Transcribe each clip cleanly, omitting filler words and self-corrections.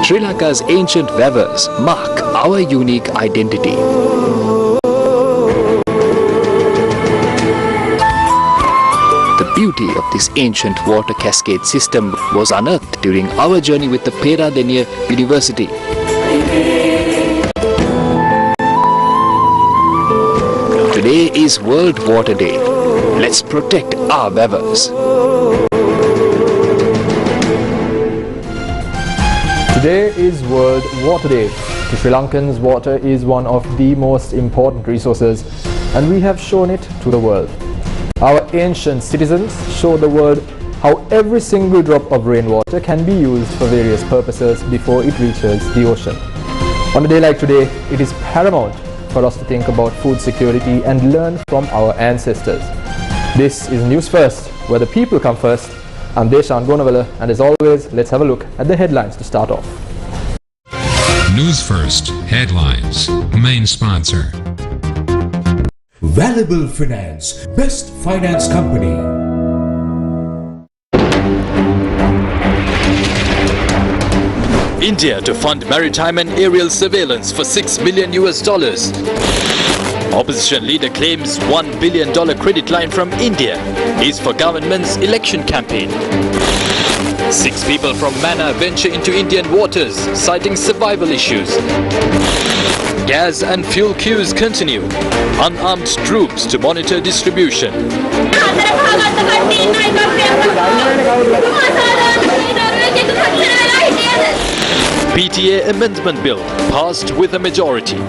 Sri Lanka's ancient rivers mark our unique identity. The beauty of this ancient water cascade system was unearthed during our journey with the Peradeniya University. Today is World Water Day. Let's protect our rivers. Today is World Water Day. To Sri Lankans, water is one of the most important resources, and we have shown it to the world. Our ancient citizens showed the world how every single drop of rainwater can be used for various purposes before it reaches the ocean. On a day like today, it is paramount for us to think about food security and learn from our ancestors. This is News First, where the people come first. I'm Deshan Gonawala, and as always, let's have a look at the headlines to start off. News First headlines. Main sponsor. Valuable Finance, best finance company. India to fund maritime and aerial surveillance for $6 million. Opposition leader claims $1 billion credit line from India is for government's election campaign. 6 people from Manna venture into Indian waters, citing survival issues. Gas and fuel queues continue. Unarmed troops to monitor distribution. PTA amendment bill passed with a majority.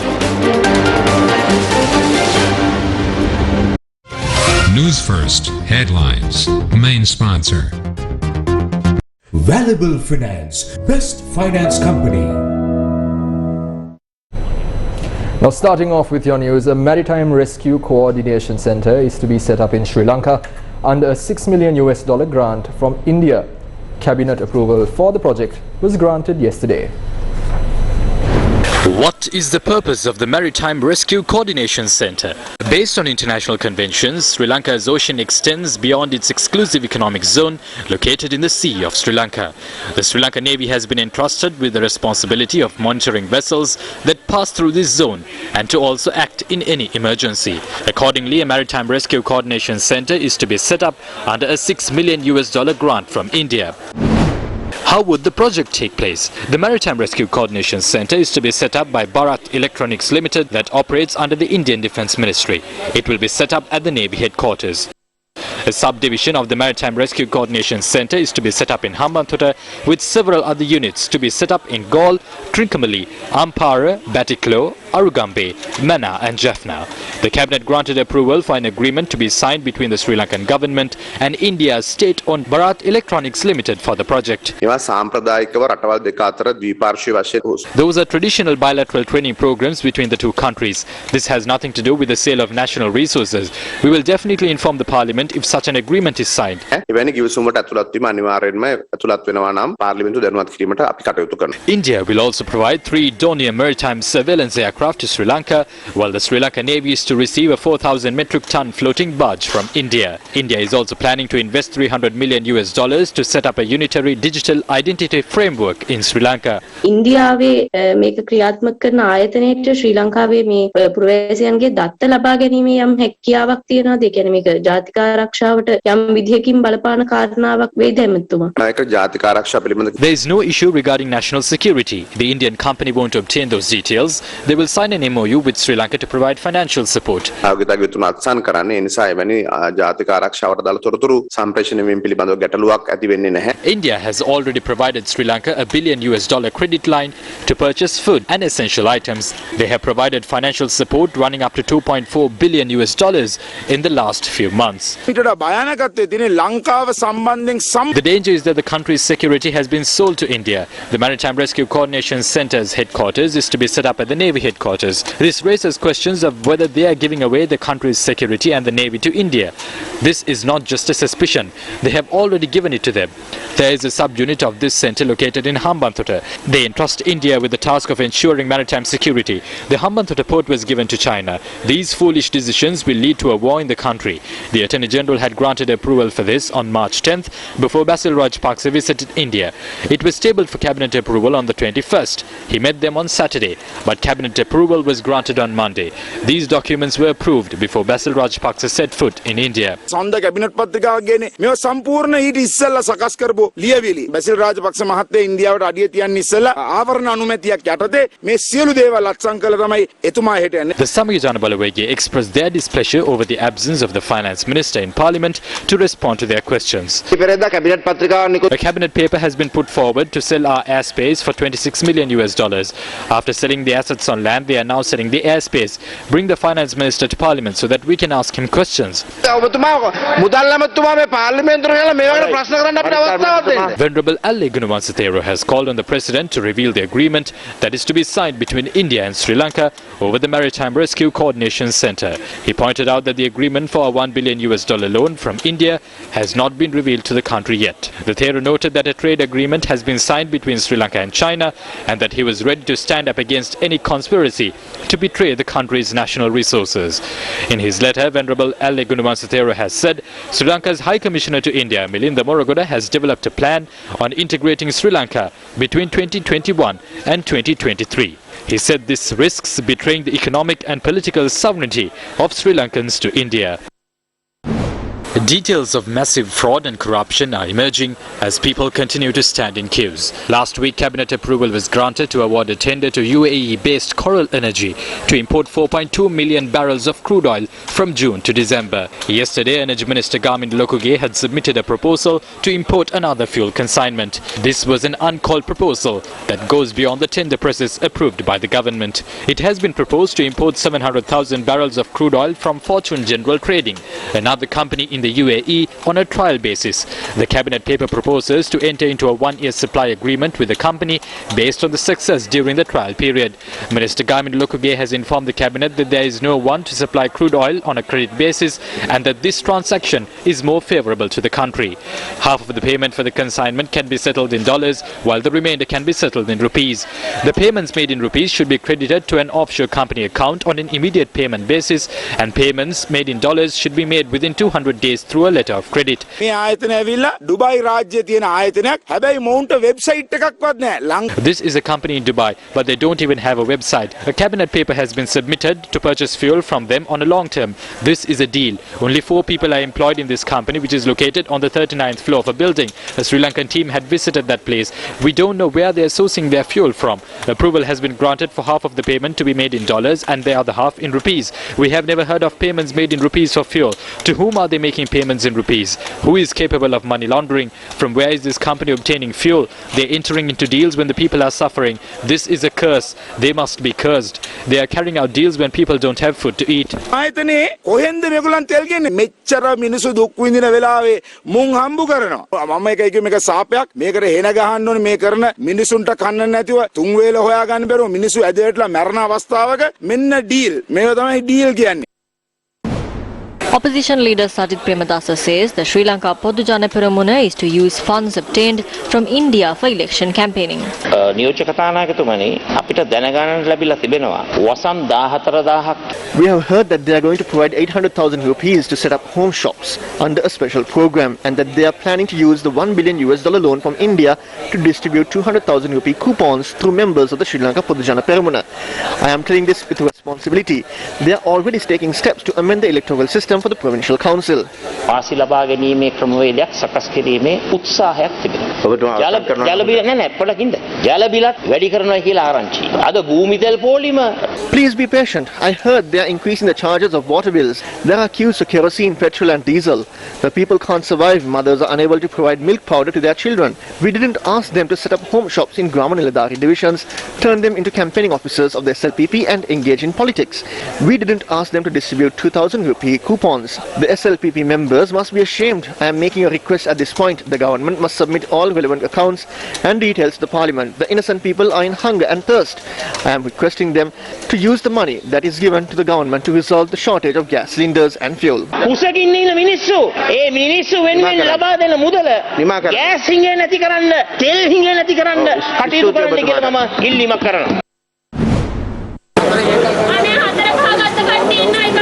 News First headlines. Main sponsor. Valuable Finance, best finance company. Now, starting off with your news, a Maritime Rescue Coordination Center is to be set up in Sri Lanka under a $6 million grant from India. Cabinet approval for the project was granted yesterday. What is the purpose of the Maritime Rescue Coordination Center? Based on international conventions, Sri Lanka's ocean extends beyond its exclusive economic zone located in the Sea of Sri Lanka. The Sri Lanka Navy has been entrusted with the responsibility of monitoring vessels that pass through this zone and to also act in any emergency. Accordingly, a Maritime Rescue Coordination Center is to be set up under a $6 million grant from India. How would the project take place? The Maritime Rescue Coordination Center is to be set up by Bharat Electronics Limited that operates under the Indian Defence Ministry. It will be set up at the Navy headquarters. A subdivision of the Maritime Rescue Coordination Center is to be set up in Hambantota, with several other units to be set up in Galle, Trincomalee, Ampara, Batiklo, Arugambe, Manna and Jaffna. The Cabinet granted approval for an agreement to be signed between the Sri Lankan government and India's state-owned Bharat Electronics Limited for the project. Those are traditional bilateral training programs between the two countries. This has nothing to do with the sale of national resources. We will definitely inform the Parliament if such an agreement is signed. India will also provide 3 Dornier maritime surveillance aircraft to Sri Lanka, while the Sri Lanka Navy is to receive a 4,000 metric ton floating barge from India. India is also planning to invest $300 million to set up a unitary digital identity framework in Sri Lanka. Indiaවේ මේක ක්‍රියාත්මක කරන ආයතනයේ ශ්‍රී ලංකාවේ මේ පුරවැසියන්ගේ දත්ත ලබා ගැනීමේ යම් හැකියාවක් තියෙනවාද? ඒ කියන්නේ මේක ජාතික ආරක්ෂාවට යම් විදිහකින් බලපාන කාරණාවක් වේද එමෙතුමා? There is no issue regarding national security. The Indian company won't obtain those details. They will sign an MOU with Sri Lanka to provide financial support. India has already provided Sri Lanka $1 billion credit line to purchase food and essential items. They have provided financial support running up to $2.4 billion in the last few months. The danger is that the country's security has been sold to India. The Maritime Rescue Coordination Center's headquarters is to be set up at the Navy headquarters. headquarters. This raises questions of whether they are giving away the country's security and the navy to India. This is not just a suspicion. They have already given it to them. There is a subunit of this centre located in Hambantota. They entrust India with the task of ensuring maritime security. The Hambantota port was given to China. These foolish decisions will lead to a war in the country. The Attorney General had granted approval for this on March 10th before Basil Rajapaksa visited India. It was tabled for cabinet approval on the 21st. He met them on Saturday, but cabinet approval was granted on Monday. These documents were approved before Basil Rajapaksa set foot in India. සඳ cabinet පත්‍රිකාවක් ගේනේ මේව සම්පූර්ණ ඊට ඉස්සෙල්ලා සකස් කරපු ලියවිලි බැසිල් රාජපක්ෂ මහත්තයා ඉන්දියාවට අඩිය තියන්න ඉස්සෙල්ලා ආවරණ අනුමැතියක් යටතේ මේ සියලු දේවල් අත්සන් කළා තමයි එතුමා හෙට යන්නේ. The Samyojana Balawege expressed their displeasure over the absence of the finance minister in parliament to respond to their questions. A cabinet paper has been put forward to sell our airspace for $26 million. After selling the assets on land, they are now selling the airspace. Bring the finance minister to parliament so that we can ask him questions. Venerable Ali Gunawansathero has called on the president to reveal the agreement that is to be signed between India and Sri Lanka over the Maritime Rescue Coordination Centre. He pointed out that the agreement for a $1 billion loan from India has not been revealed to the country yet. The Thero noted that a trade agreement has been signed between Sri Lanka and China and that he was ready to stand up against any conspiracy to betray the country's national resources. In his letter, Venerable Ali Gunawansathero has said Sri Lanka's High Commissioner to India, Milinda Morogoda, has developed a plan on integrating Sri Lanka between 2021 and 2023. He said this risks betraying the economic and political sovereignty of Sri Lankans to India. Details of massive fraud and corruption are emerging as people continue to stand in queues. Last week, cabinet approval was granted to award a tender to UAE-based Coral Energy to import 4.2 million barrels of crude oil from June to December. Yesterday, Energy Minister Garmin Lokuge had submitted a proposal to import another fuel consignment. This was an uncalled proposal that goes beyond the tender process approved by the government. It has been proposed to import 700,000 barrels of crude oil from Fortune General Trading, another company in the UAE, on a trial basis. The cabinet paper proposes to enter into a one-year supply agreement with the company based on the success during the trial period. Minister Garmin Lokuge has informed the cabinet that there is no one to supply crude oil on a credit basis and that this transaction is more favorable to the country. Half of the payment for the consignment can be settled in dollars while the remainder can be settled in rupees. The payments made in rupees should be credited to an offshore company account on an immediate payment basis, and payments made in dollars should be made within 200 days through a letter of credit. මේ ආයතන ඇවිල්ලා Dubai රාජ්‍යයේ තියෙන ආයතනයක්. හැබැයි මොවුන්ට website එකක්වත් නැහැ. This is a company in Dubai, but they don't even have a website. A cabinet paper has been submitted to purchase fuel from them on a long term. This is a deal. Only 4 people are employed in this company, which is located on the 39th floor of a building. A Sri Lankan team had visited that place. We don't know where they are sourcing their fuel from. Approval has been granted for half of the payment to be made in dollars and the other half in rupees. We have never heard of payments made in rupees for fuel. To whom are they making payments in rupees? Who is capable of money laundering? From where is this company obtaining fuel? They're entering into deals when the people are suffering. This is a curse. They must be cursed. They are carrying out deals when people don't have food to eat. ආයතනේ කොහෙන්ද මේගොල්ලන් තෙල් ගන්නේ? මෙච්චර මිනිස්සු දුක් විඳින වෙලාවේ මුන් හම්බු කරනවා. මම එක එක මේක සාපයක් මේකට හේන ගහන්න ඕනේ මේ කරන මිනිසුන්ට කන්න නැතිව තුන් වේල හොයා ගන්න බැරුව මිනිස්සු ඇදේටලා මරණ අවස්ථාවක මෙන්න ඩීල්. මේක තමයි ඩීල් කියන්නේ. Opposition leader Sajith Premadasa says the Sri Lanka Podujana Peramuna is to use funds obtained from India for election campaigning. නියෝජක කතානායකතුමනි අපිට දැනගන්න ලැබිලා තිබෙනවා වසම් 14000ක්. We have heard that they are going to provide 800,000 rupees to set up home shops under a special program, and that they are planning to use the $1 billion loan from India to distribute 200,000 rupee coupons through members of the Sri Lanka Podujana Peramuna. I am telling this with responsibility. They are already taking steps to amend the electoral system for the provincial council. වාසි ලබා ගැනීමේ ක්‍රමවේදයක් සකස් කිරීමේ උත්සාහයක් තිබෙනවා. ජල බිල නෑ පොඩකින්ද. ජල බිලත් වැඩි කරනවා කියලා ආරංචි. අද භූමි තෙල් පොලිම. Please be patient. I heard they are increasing the charges of water bills. There are queues for kerosene, petrol and diesel. The people can't survive. Mothers are unable to provide milk powder to their children. We didn't ask them to set up home shops in Grama Niladhari divisions, turn them into campaigning officers of the SLPP and engage in politics. We didn't ask them to distribute 2,000 rupee coupons. The SLPP members must be ashamed. I am making a request at this point. The government must submit all all relevant accounts and details to the Parliament. The innocent people are in hunger and thirst. I am requesting them to use the money that is given to the government to resolve the shortage of gas cylinders and fuel. කුසකින් ඉන්න මිනිස්සු ඒ මිනිස්සු වෙනුවෙන් ලබා දෙන මුදල gas හිඟේ නැති කරන්න තෙල් හිඟේ නැති කරන්න කටයුතු කරන්න කියලා මම ඉල්ලීමක් කරනවා. අනේ හතර පහකට කට්ටිය ඉන්න එකක්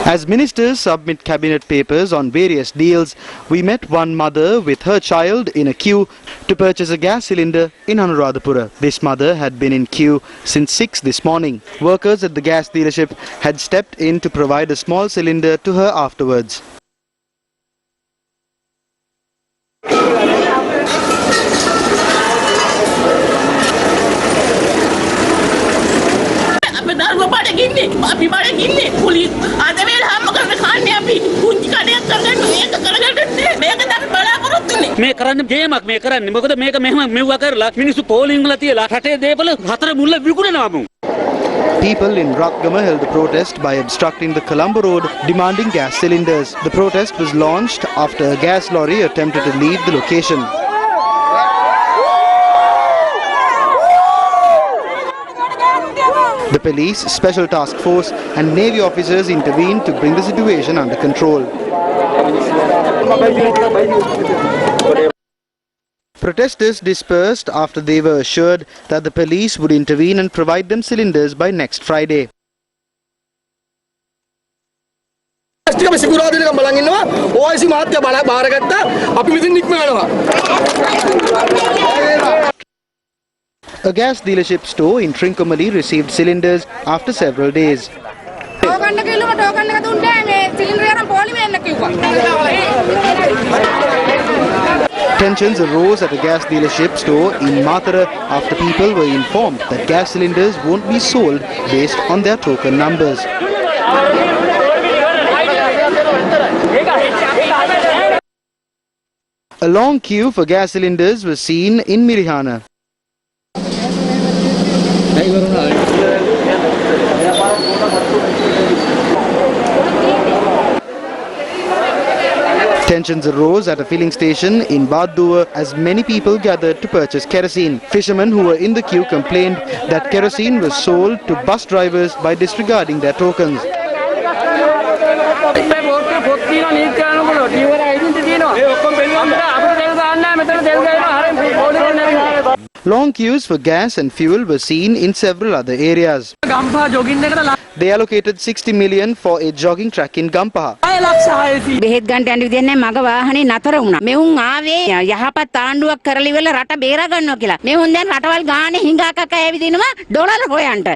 As ministers submit cabinet papers on various deals, we met one mother with her child in a queue to purchase a gas cylinder in Anuradhapura. This mother had been in queue since 6 this morning. Workers at the gas dealership had stepped in to provide a small cylinder to her afterwards. මේ කරන්නේ ගේමක් මේ කරන්නේ මොකද මේක මෙහෙම මෙව්වා කරලා මිනිස්සු පෝලිං වල තියලා රටේ දේපල හතර මුල්ල විකුණනවා මු. People in Ratgama held the protest by obstructing the Colombo road demanding gas cylinders. The protest was launched after a gas lorry attempted to leave the location. The police, special task force and navy officers intervened to bring the situation under control. Protesters dispersed after they were assured that the police would intervene and provide them cylinders by next Friday. A gas dealership store in Trincomalee received cylinders after several days. Tensions arose at a gas dealership store in Matara after people were informed that gas cylinders won't be sold based on their token numbers. A long queue for gas cylinders was seen in Mirihana. Tensions arose at a filling station in Badua as many people gathered to purchase kerosene. Fishermen who were in the queue complained that kerosene was sold to bus drivers by disregarding their tokens. Long queues for gas and fuel were seen in several other areas. They allocated 60 million for a jogging track in Gampaha. බෙහෙත් ගන්න යන්න විදියක් නැහැ මග වාහනේ නතර වුණා. මෙවුන් ආවේ යහපත් ආණ්ඩුවක් කරලි වෙල රට බේරා ගන්නවා කියලා. මෙවුන් දැන් රටවල් ගානේ හිඟාකක ඇවිදිනවා dollar හොයන්ට.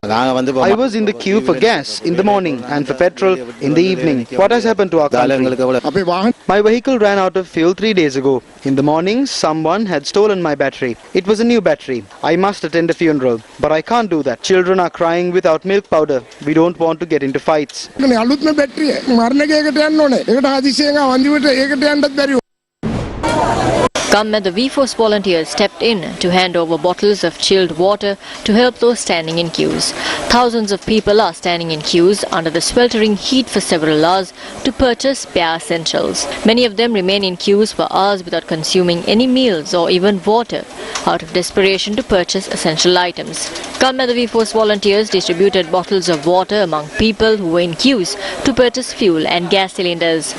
I was in the queue for gas in the morning and for petrol in the evening. What has happened to our country? My vehicle ran out of fuel 3 days ago. In the morning, someone had stolen my battery. It was a new battery. I must attend a funeral, but I can't do that. Children are crying without milk powder. We don't want to get into fights. Government V-Force volunteers stepped in to hand over bottles of chilled water to help those standing in queues. Thousands of people are standing in queues under the sweltering heat for several hours to purchase bare essentials. Many of them remain in queues for hours without consuming any meals or even water out of desperation to purchase essential items. Government V-Force volunteers distributed bottles of water among people who were in queues to purchase fuel and gas cylinders.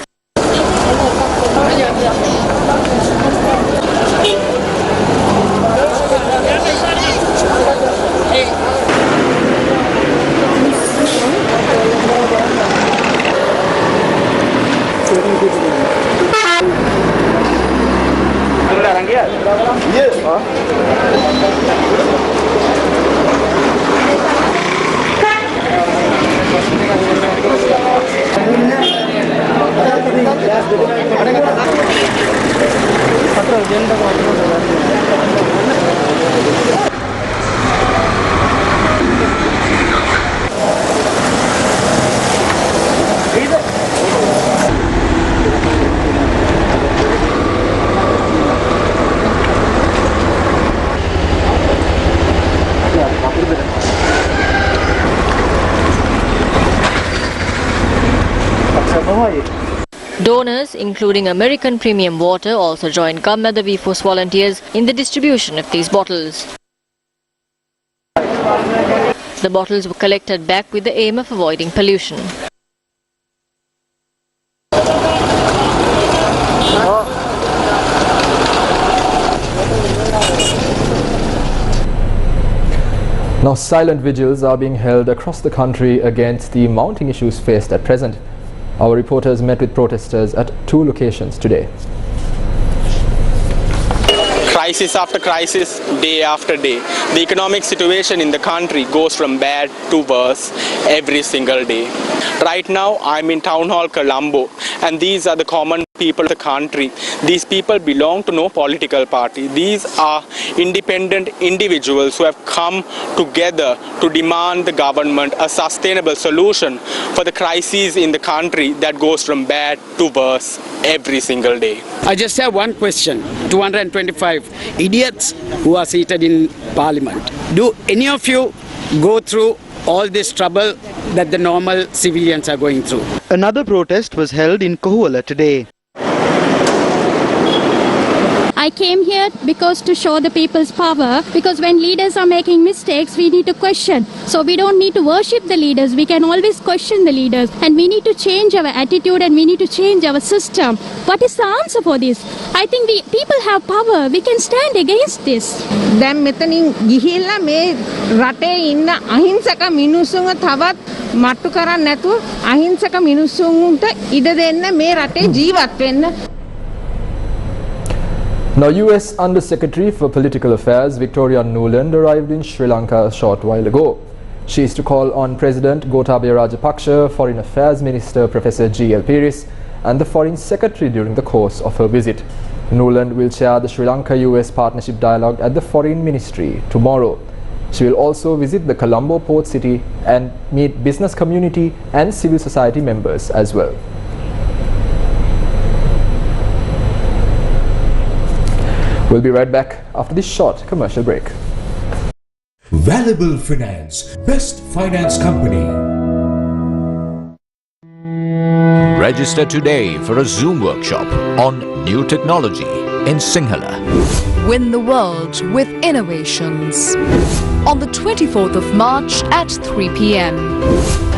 Donors, including American Premium Water, also joined Gammada VFOS volunteers in the distribution of these bottles. The bottles were collected back with the aim of avoiding pollution. Now, silent vigils are being held across the country against the mounting issues faced at present. Our reporters met with protesters at 2 locations today. Crisis after crisis, day after day. The economic situation in the country goes from bad to worse every single day. Right now, I'm in Town Hall, Colombo, and these are the common people of the country. These people belong to no political party. These are independent individuals who have come together to demand the government a sustainable solution for the crises in the country that goes from bad to worse every single day. I just have one question. 225 idiots who are seated in parliament. Do any of you go through all this trouble that the normal civilians are going through? Another protest was held in Kohuala today. I came here because to show the people's power, because when leaders are making mistakes, we need to question. So we don't need to worship the leaders, we can always question the leaders, and we need to change our attitude and we need to change our system. What is the answer for this? I think people have power, we can stand against this. දැන් මෙතනින් ගිහිල්ලා මේ රටේ ඉන්න අහිංසක මිනිස්සුන්ව තවත් මට්ටු කරන්නේ නැතුව අහිංසක මිනිස්සුන්ට ඉඩ දෙන්න මේ රටේ ජීවත් වෙන්න. Now, US Undersecretary for Political Affairs Victoria Nuland arrived in Sri Lanka a short while ago. She is to call on President Gotabaya Rajapaksa, Foreign Affairs Minister Professor G.L. Piris and the Foreign Secretary during the course of her visit. Nuland will chair the Sri Lanka-US Partnership Dialogue at the Foreign Ministry tomorrow. She will also visit the Colombo port city and meet business community and civil society members as well. We'll be right back after this short commercial break. Valuable Finance, best finance company. Register today for a Zoom workshop on new technology in Sinhala. Win the world with innovations. On the 24th of March at 3 p.m.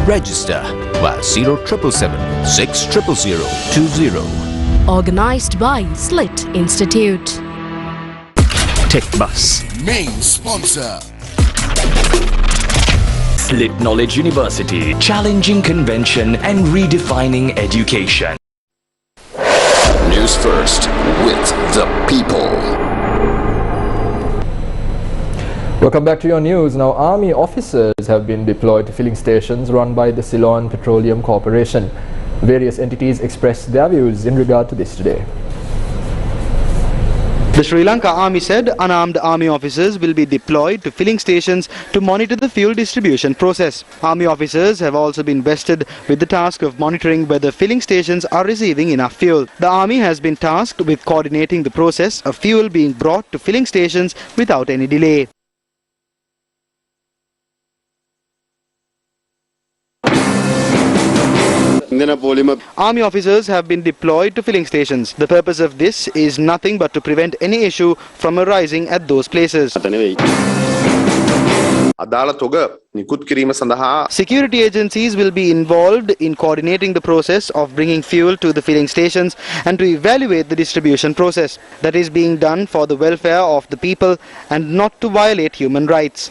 Register via 0777 600 20. Organized by Slit Institute. TechBus. Main sponsor. Slit Knowledge University. Challenging convention and redefining education. News First with the people. Welcome back to your news. Now, Army officers have been deployed to filling stations run by the Ceylon Petroleum Corporation. Various entities expressed their views in regard to this today. The Sri Lanka Army said unarmed Army officers will be deployed to filling stations to monitor the fuel distribution process. Army officers have also been vested with the task of monitoring whether filling stations are receiving enough fuel. The Army has been tasked with coordinating the process of fuel being brought to filling stations without any delay. Army officers have been deployed to filling stations. The purpose of this is nothing but to prevent any issue from arising at those places. Security agencies will be involved in coordinating the process of bringing fuel to the filling stations and to evaluate the distribution process. That is being done for the welfare of the people and not to violate human rights.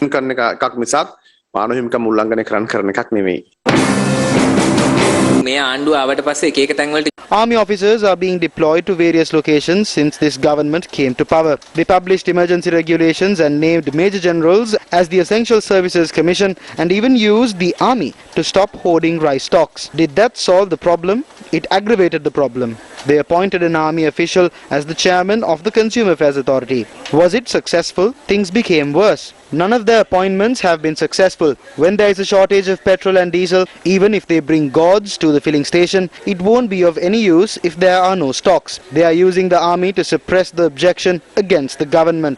Army officers are being deployed to various locations since this government came to power. They published emergency regulations and named major generals as the Essential Services Commission and even used the army to stop hoarding rice stocks. Did that solve the problem? It aggravated the problem. They appointed an army official as the chairman of the Consumer Affairs Authority. Was it successful? Things became worse. None of their appointments have been successful. When there is a shortage of petrol and diesel, even if they bring gods to the filling station, it won't be of any use if there are no stocks. They are using the army to suppress the objection against the government.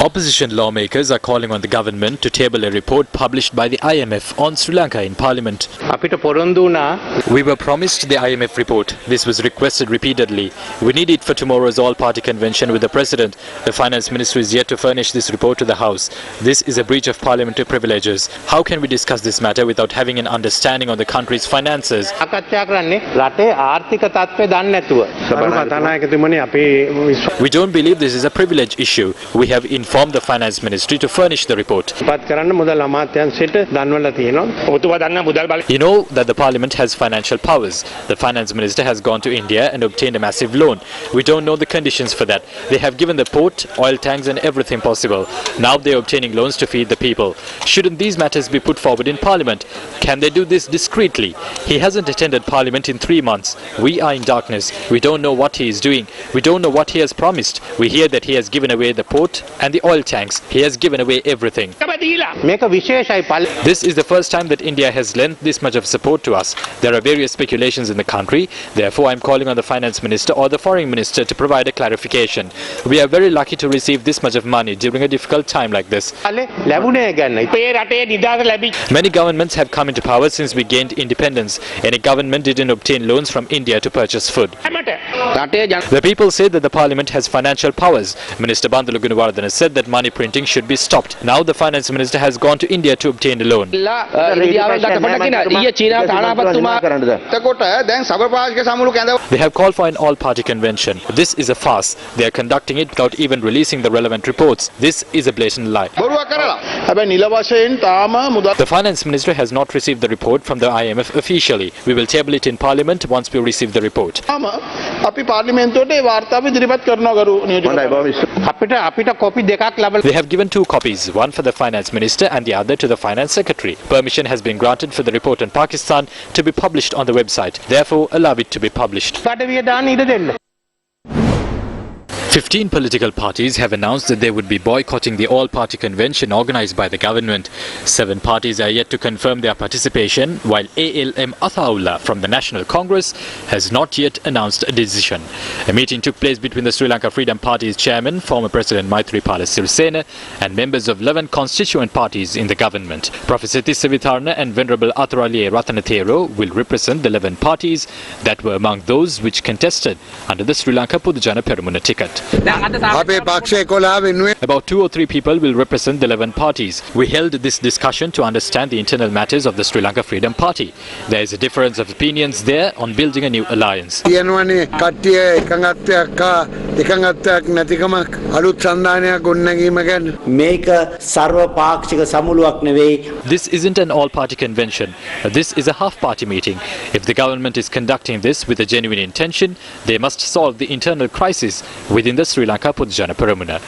Opposition lawmakers are calling on the government to table a report published by the IMF on Sri Lanka in Parliament. We were promised the IMF report. This was requested repeatedly. We need it for tomorrow's all-party convention with the President. The Finance Ministry is yet to furnish this report to the House. This is a breach of parliamentary privileges. How can we discuss this matter without having an understanding on the country's finances? We don't believe this is a privilege issue. We have informed the Finance Ministry to furnish the report. You know that the Parliament has financial powers. The Finance Minister has gone to India and obtained a massive loan. We don't know the conditions for that. They have given the port, oil tanks and everything possible. Now they are obtaining loans to feed the people. Shouldn't these matters be put forward in Parliament? Can they do this discreetly? He hasn't attended Parliament in 3 months. We are in darkness. We don't know what he is doing. We don't know what he has promised. We hear that he has given away the port and the oil tanks. He has given away everything. This is the first time that India has lent this much of support to us. There are various speculations in the country. Therefore, I am calling on the Finance Minister or the Foreign Minister to provide a clarification. We are very lucky to receive this much of money during a difficult time like this. Many governments have come into power since we gained independence. Any government didn't obtain loans from India to purchase food. The people say that the Parliament has financial powers. Minister Bandulu Gunawardena said that money printing should be stopped. Now the Finance Minister has gone to India to obtain a loan. They have called for an all-party convention. This is a farce. They are conducting it without even releasing the relevant reports. This is a blatant lie. The Finance Minister has not received the report from the IMF officially. We will table it in Parliament once we receive the report. They have given 2 copies, one for the Finance Minister and the other to the Finance Secretary. Permission has been granted for the report on Pakistan to be published on the website. Therefore, allow it to be published. 15 political parties have announced that they would be boycotting the all-party convention organized by the government. 7 parties are yet to confirm their participation, while ALM Athaullah from the National Congress has not yet announced a decision. A meeting took place between the Sri Lanka Freedom Party's chairman, former President Maithripala Sirisena, and members of 11 constituent parties in the government. Professor Tissavitharna and Venerable Athuraliye Ratanathero will represent the 11 parties that were among those which contested under the Sri Lanka Pudujana Peramuna ticket. About 2 or 3 people will represent the 11 parties. We held this discussion to understand the internal matters of the Sri Lanka Freedom Party. There is a difference of opinions there on building a new alliance. This isn't an all-party convention. This is a half-party meeting. If the government is conducting this with a genuine intention, they must solve the internal crisis within the Sri Lanka Pudujana Peramuna.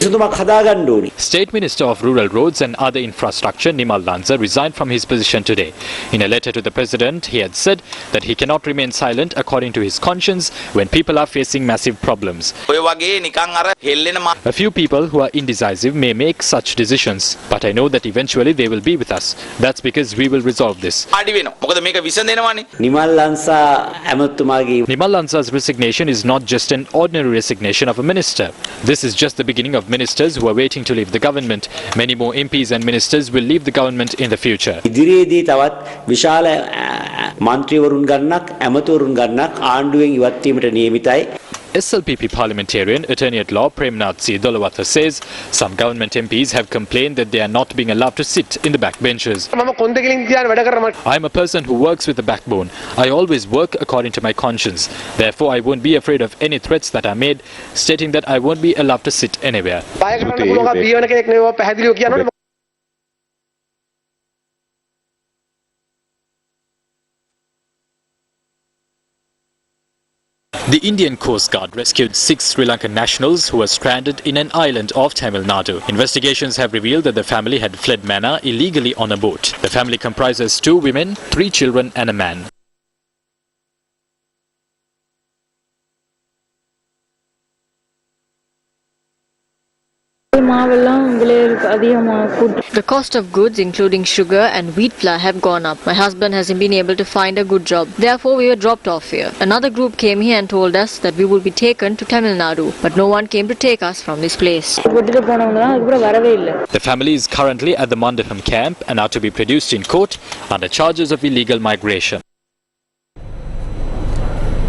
State Minister of Rural Roads and Other Infrastructure Nimal Lanza resigned from his position today. In a letter to the President, he had said that he cannot remain silent according to his conscience when people are facing massive problems. A few people who are indecisive may make such decisions, but I know that eventually they will be with us. That's because we will resolve this. Nimal Lanza's resignation is not just an ordinary resignation of a minister. This is just the beginning of ministers who are waiting to leave the government. Many more MPs and ministers will leave the government in the future. SLPP parliamentarian, attorney at law Premnath C. Dolawatha says some government MPs have complained that they are not being allowed to sit in the back benches. I am a person who works with a backbone. I always work according to my conscience. Therefore, I won't be afraid of any threats that are made, stating that I won't be allowed to sit anywhere. The Indian Coast Guard rescued 6 Sri Lankan nationals who were stranded in an island off Tamil Nadu. Investigations have revealed that the family had fled Mannar illegally on a boat. The family comprises 2 women, 3 children and a man. The cost of goods, including sugar and wheat flour, have gone up. My husband hasn't been able to find a good job. Therefore, we were dropped off here. Another group came here and told us that we would be taken to Tamil Nadu, but no one came to take us from this place. The family is currently at the Mandapam camp and are to be produced in court under charges of illegal migration.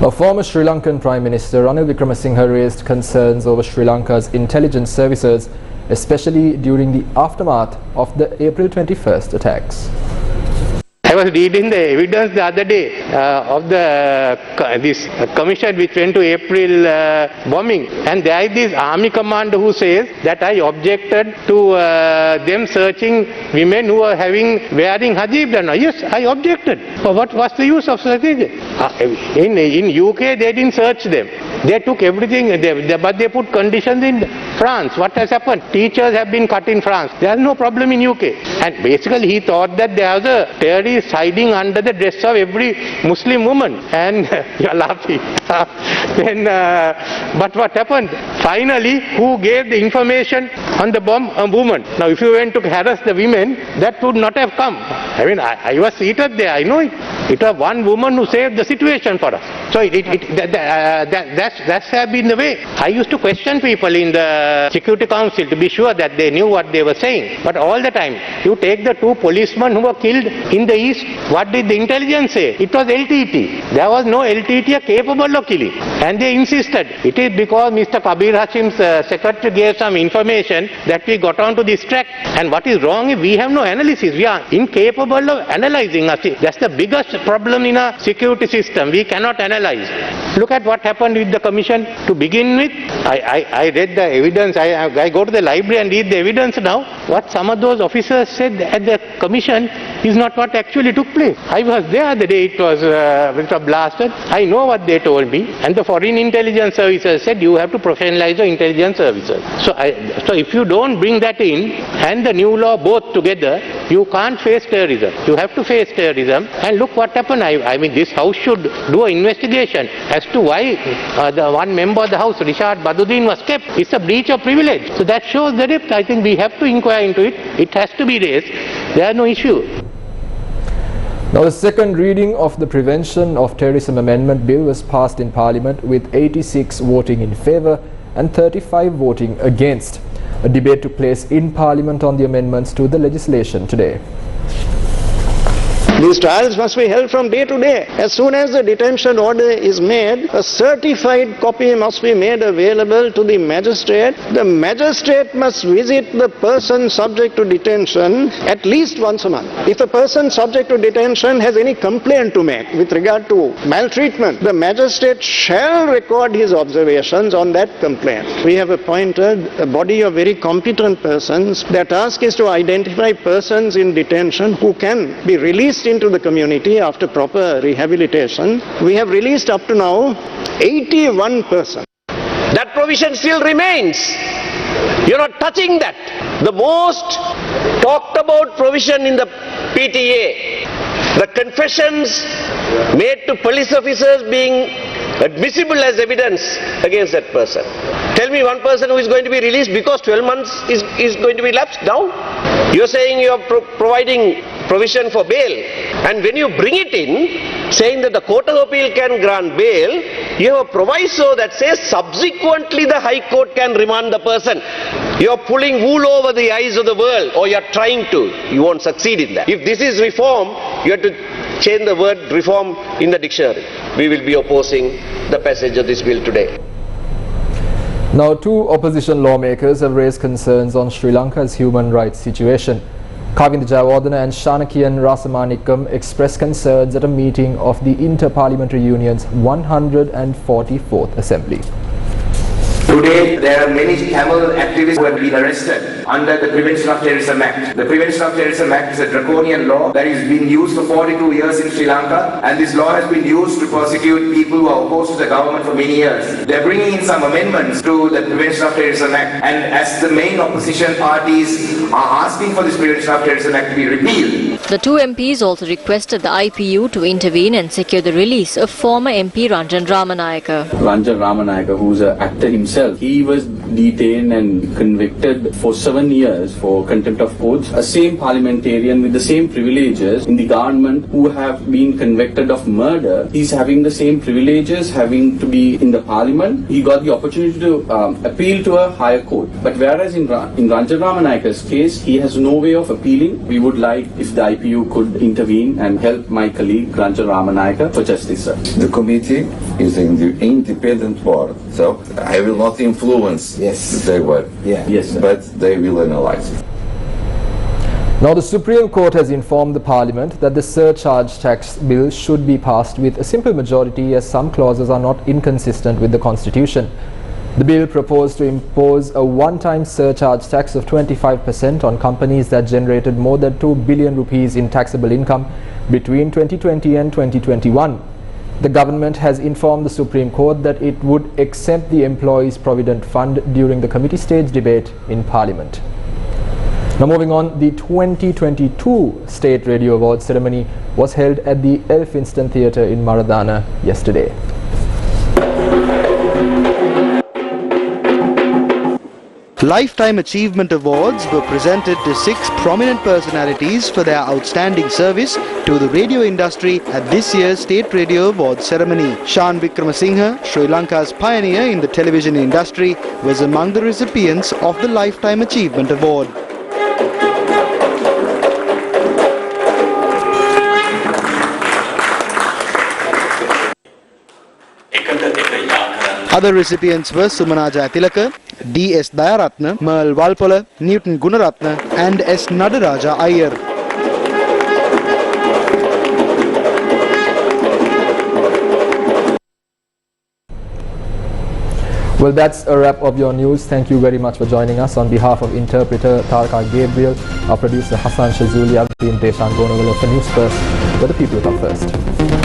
The former Sri Lankan Prime Minister Ranil Wickremesinghe raised concerns over Sri Lanka's intelligence services, especially during the aftermath of the April 21st attacks. I was reading the evidence the other day of this commission which went to April bombing, and there is this army commander who says that I objected to them searching women who are wearing hijab. Yes, I objected. But what was the use of such things? In UK they didn't search them. They took everything, but they put conditions in France. What has happened? Teachers have been cut in France. There is no problem in UK. And basically he thought that there was a terrorist hiding under the dress of every Muslim woman. And you are laughing. But what happened? Finally, who gave the information on the bomb? A woman. Now if you went to harass the women, that would not have come. I mean, I was seated there, I know it. It was one woman who saved the situation for us. So that's have been the way. I used to question people in the Security Council to be sure that they knew what they were saying. But all the time, you take the two policemen who were killed in the east, what did the intelligence say? It was LTT. There was no LTT capable of killing. And they insisted. It is because Mr. Kabir Hashim's secretary gave some information that we got onto this track. And what is wrong is we have no analysis. We are incapable of analyzing. That's the biggest problem in our security system. We cannot analyze. Look at what happened with the commission. To begin with, I read the evidence. I go to the library and read the evidence now. What some of those officers said at the commission is not what actually took place. I was there the day it was blasted. I know what they told me. And the foreign intelligence services said you have to professionalize the intelligence services. So if you don't bring that in and the new law both together, you can't face terrorism. You have to face terrorism. And look what happened. I mean, this house should do an investigation as to why the one member of the house, Rishad Baduddin, was kept. It's a breach of privilege. So that shows the depth. I think we have to inquire into it. It has to be raised. There are no issue. Now, the second reading of the Prevention of Terrorism Amendment Bill was passed in Parliament with 86 voting in favour and 35 voting against. A debate took place in Parliament on the amendments to the legislation today. These trials must be held from day to day. As soon as the detention order is made, a certified copy must be made available to the magistrate. The magistrate must visit the person subject to detention at least once a month. If the person subject to detention has any complaint to make with regard to maltreatment, the magistrate shall record his observations on that complaint. We have appointed a body of very competent persons. Their task is to identify persons in detention who can be released into the community after proper rehabilitation. We have released up to now 81 persons. That provision still remains. You're not touching that. The most talked about provision in the PTA, the confessions made to police officers being admissible as evidence against that person. Tell me one person who is going to be released because 12 months is going to be lapsed now. You're saying you're providing provision for bail, and when you bring it in saying that the Court of Appeal can grant bail, you have a proviso that says subsequently the High Court can remand the person. You're pulling wool over the eyes of the world, or you're trying to. You won't succeed in that. If this is reform, you have to change the word reform in the dictionary. We will be opposing the passage of this bill today. Now, two opposition lawmakers have raised concerns on Sri Lanka's human rights situation. Kavinda Jayawardena and Shanakian Rasamanikam expressed concerns at a meeting of the Inter-Parliamentary Union's 144th Assembly. Today, there are many Tamil activists who have been arrested under the Prevention of Terrorism Act. The Prevention of Terrorism Act is a draconian law that is being used for 42 years in Sri Lanka, and this law has been used to prosecute people who are opposed to the government for many years. They are bringing in some amendments to the Prevention of Terrorism Act, and as the main opposition parties are asking for this Prevention of Terrorism Act to be repealed. The two MPs also requested the IPU to intervene and secure the release of former MP Ranjan Ramanayaka. Ranjan Ramanayaka, who's an actor himself, he was detained and convicted for 7 years for contempt of courts. A same parliamentarian with the same privileges in the government who have been convicted of murder, he's having the same privileges, having to be in the parliament. He got the opportunity to appeal to a higher court. But whereas in Ranjan Ramanayaka's case, he has no way of appealing. We would like if the IPU could intervene and help my colleague Ranjan Ramanayaka for justice, sir. The committee is an independent board, so I will not influence their work. Yes, sir. But they will analyze it. Now the Supreme Court has informed the Parliament that the surcharge tax bill should be passed with a simple majority, as some clauses are not inconsistent with the Constitution. The bill proposed to impose a one-time surcharge tax of 25% on companies that generated more than 2 billion rupees in taxable income between 2020 and 2021. The government has informed the Supreme Court that it would exempt the Employees Provident Fund during the committee stage debate in Parliament. Now moving on, the 2022 State Radio Awards ceremony was held at the Elphinstone Theatre in Maradana yesterday. Lifetime Achievement Awards were presented to 6 prominent personalities for their outstanding service to the radio industry at this year's State Radio Awards ceremony. Shan Wickramasinghe, Sri Lanka's pioneer in the television industry, was among the recipients of the Lifetime Achievement Award. Other recipients were Sumana Jayatilaka, D.S. Dayaratna, Merle Walpola, Newton Gunaratna and S. Nadaraja Iyer. Well, that's a wrap of your news. Thank you very much for joining us. On behalf of interpreter Tarka Gabriel, our producer Hassan Shazuli, our team Deshan Gonawala for Newsfirst, where the people come first.